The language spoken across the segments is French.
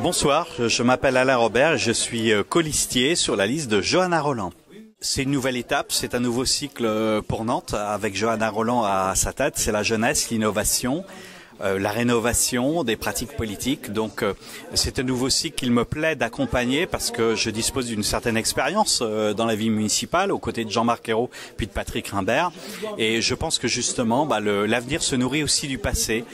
Bonsoir, je m'appelle Alain Robert et je suis colistier sur la liste de Johanna Rolland. C'est une nouvelle étape, c'est un nouveau cycle pour Nantes avec Johanna Rolland à sa tête. C'est la jeunesse, l'innovation, la rénovation des pratiques politiques. Donc c'est un nouveau cycle qu'il me plaît d'accompagner parce que je dispose d'une certaine expérience dans la vie municipale aux côtés de Jean-Marc Ayrault puis de Patrick Rimbert. Et je pense que justement l'avenir se nourrit aussi du passé.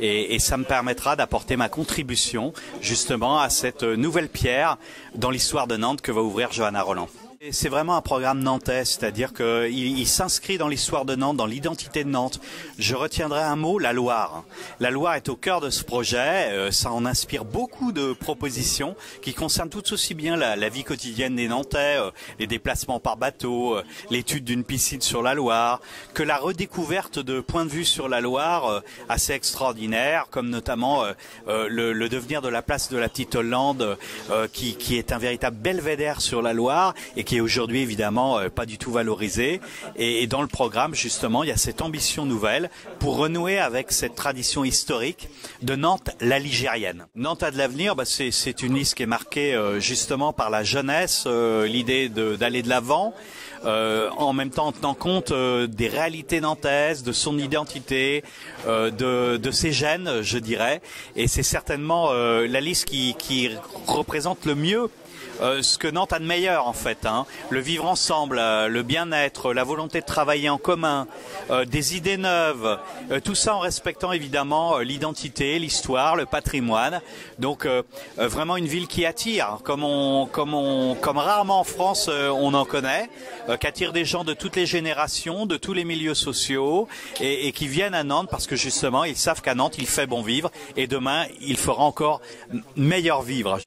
Et ça me permettra d'apporter ma contribution justement à cette nouvelle pierre dans l'histoire de Nantes que va ouvrir Johanna Rolland. C'est vraiment un programme nantais, c'est-à-dire qu'il s'inscrit dans l'histoire de Nantes, dans l'identité de Nantes. Je retiendrai un mot, la Loire. La Loire est au cœur de ce projet, ça en inspire beaucoup de propositions qui concernent tout aussi bien la vie quotidienne des Nantais, les déplacements par bateau, l'étude d'une piscine sur la Loire, que la redécouverte de points de vue sur la Loire assez extraordinaires, comme notamment le devenir de la place de la Petite Hollande, qui est un véritable belvédère sur la Loire et qui est aujourd'hui évidemment pas du tout valorisé. Et dans le programme, justement, il y a cette ambition nouvelle pour renouer avec cette tradition historique de Nantes, la ligérienne. Nantes a de l'avenir, c'est une liste qui est marquée justement par la jeunesse, l'idée d'aller de l'avant, en même temps en tenant compte des réalités nantaises, de son identité, de ses gènes, je dirais. Et c'est certainement la liste qui représente le mieux ce que Nantes a de meilleur en fait, le vivre ensemble, le bien-être, la volonté de travailler en commun, des idées neuves, tout ça en respectant évidemment l'identité, l'histoire, le patrimoine. Donc vraiment une ville qui attire, comme rarement en France on en connaît, qui attire des gens de toutes les générations, de tous les milieux sociaux et qui viennent à Nantes parce que justement ils savent qu'à Nantes il fait bon vivre et demain il fera encore meilleur vivre.